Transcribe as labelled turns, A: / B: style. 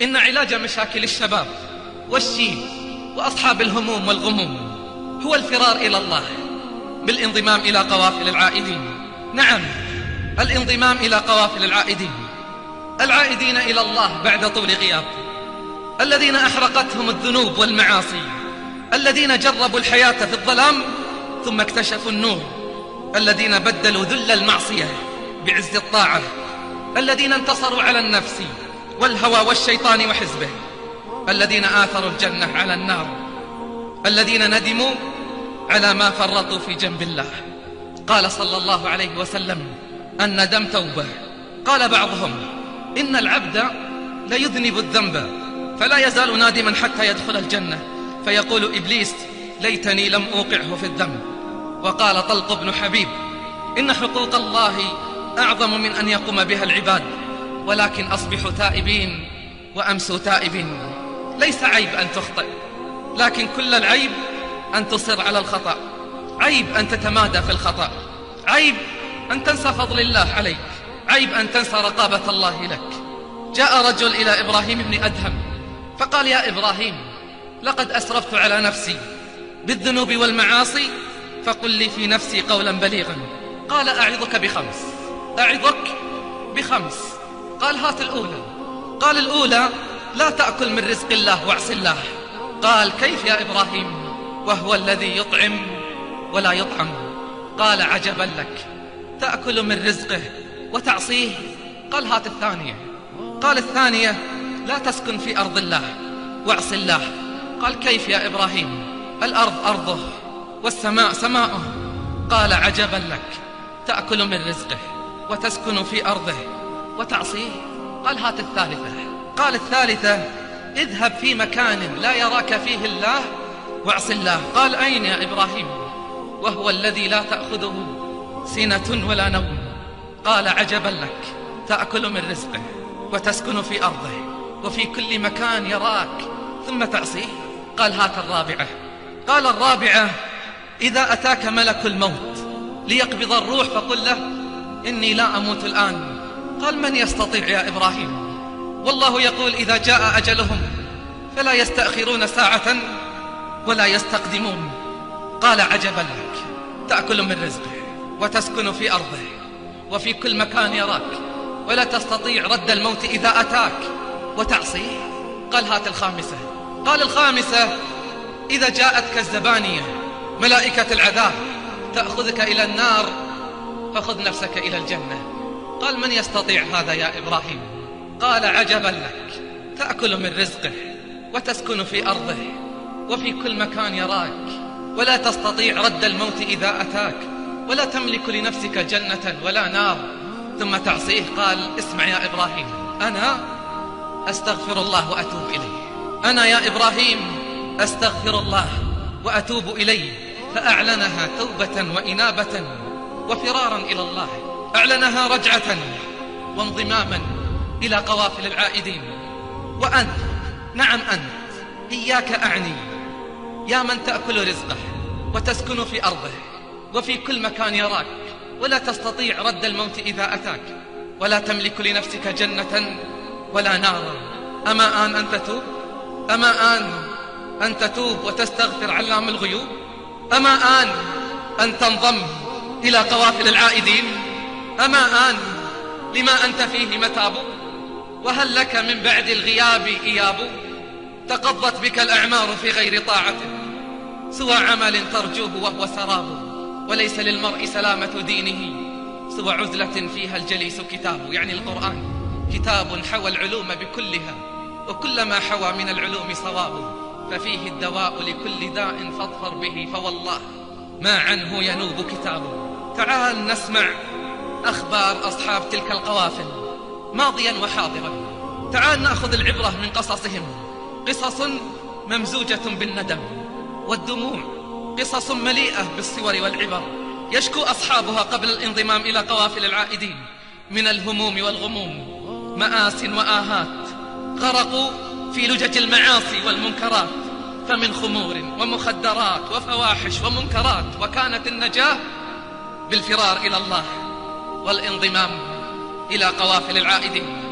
A: إن علاج مشاكل الشباب والشيب وأصحاب الهموم والغموم هو الفرار إلى الله بالانضمام إلى قوافل العائدين. نعم، الانضمام إلى قوافل العائدين إلى الله بعد طول غياب، الذين أحرقتهم الذنوب والمعاصي، الذين جربوا الحياة في الظلام ثم اكتشفوا النور، الذين بدلوا ذل المعصية بعز الطاعة، الذين انتصروا على النفس والهوى والشيطان وحزبه، الذين آثروا الجنة على النار، الذين ندموا على ما فرطوا في جنب الله. قال صلى الله عليه وسلم: الندم توبة. قال بعضهم: إن العبد ليذنب الذنب فلا يزال نادما حتى يدخل الجنة، فيقول إبليس: ليتني لم أوقعه في الذنب. وقال طلق بن حبيب: إن حقوق الله أعظم من أن يقوم بها العباد، ولكن أصبحوا تائبين وأمسوا تائبين. ليس عيب أن تخطئ، لكن كل العيب أن تصر على الخطأ، عيب أن تتمادى في الخطأ، عيب أن تنسى فضل الله عليك، عيب أن تنسى رقابة الله لك. جاء رجل إلى إبراهيم بن أدهم فقال: يا إبراهيم، لقد أسرفت على نفسي بالذنوب والمعاصي، فقل لي في نفسي قولا بليغا. قال: أعظك بخمس. قال: هات الأولى. قال: الأولى: لا تأكل من رزق الله واعص الله. قال: كيف يا إبراهيم وهو الذي يطعم ولا يطعم؟ قال: عجبا لك، تأكل من رزقه وتعصيه. قال: هات الثانية. قال: الثانية: لا تسكن في أرض الله واعص الله. قال: كيف يا إبراهيم؟ الأرض أرضه والسماء سماؤه. قال: عجبا لك، تأكل من رزقه وتسكن في أرضه وتعصيه. قال: هات الثالثة. قال: الثالثة: اذهب في مكان لا يراك فيه الله واعص الله. قال: أين يا إبراهيم وهو الذي لا تأخذه سنة ولا نوم؟ قال: عجبا لك، تأكل من رزقه وتسكن في أرضه وفي كل مكان يراك ثم تعصيه. قال: هات الرابعة. قال: الرابعة: إذا أتاك ملك الموت ليقبض الروح فقل له: إني لا أموت الآن. قال: من يستطيع يا إبراهيم؟ والله يقول: إذا جاء أجلهم فلا يستأخرون ساعة ولا يستقدمون. قال: عجبا لك، تأكل من رزقه وتسكن في أرضه وفي كل مكان يراك ولا تستطيع رد الموت إذا أتاك وتعصيه. قال: هات الخامسة. قال: الخامسة: إذا جاءتك الزبانية ملائكة العذاب تأخذك إلى النار فخذ نفسك إلى الجنة. قال: من يستطيع هذا يا إبراهيم؟ قال: عجبا لك، تأكل من رزقه وتسكن في أرضه وفي كل مكان يراك ولا تستطيع رد الموت إذا أتاك ولا تملك لنفسك جنة ولا نار ثم تعصيه. قال: اسمع يا إبراهيم، أنا أستغفر الله وأتوب إليه. أنا يا إبراهيم أستغفر الله وأتوب إليه. فأعلنها توبة وإنابة وفرارا إلى الله، أعلنها رجعة وانضماما إلى قوافل العائدين. وأنت، نعم أنت، إياك أعني يا من تأكل رزقه وتسكن في أرضه وفي كل مكان يراك ولا تستطيع رد الموت إذا أتاك ولا تملك لنفسك جنة ولا نارا. أما آن أن تتوب؟ أما آن أن تتوب وتستغفر علام الغيوب؟ أما آن أن تنضم إلى قوافل العائدين؟ أما آن لما أنت فيه متاب؟ وهل لك من بعد الغياب إياب؟ تقضت بك الأعمار في غير طاعته سوى عمل ترجوه وهو سراب، وليس للمرء سلامة دينه سوى عزلة فيها الجليس كتاب. يعني القرآن كتاب حوى العلوم بكلها، وكلما حوى من العلوم صواب، ففيه الدواء لكل داء فاظفر به، فوالله ما عنه ينوب كتاب. تعال نسمع أخبار أصحاب تلك القوافل ماضيا وحاضرا. تعال نأخذ العبرة من قصصهم، قصص ممزوجة بالندم والدموع، قصص مليئة بالصور والعبر يشكو أصحابها قبل الانضمام إلى قوافل العائدين من الهموم والغموم، مآس وآهات، غرقوا في لجج المعاصي والمنكرات، فمن خمور ومخدرات وفواحش ومنكرات، وكانت النجاة بالفرار إلى الله والانضمام إلى قوافل العائدين.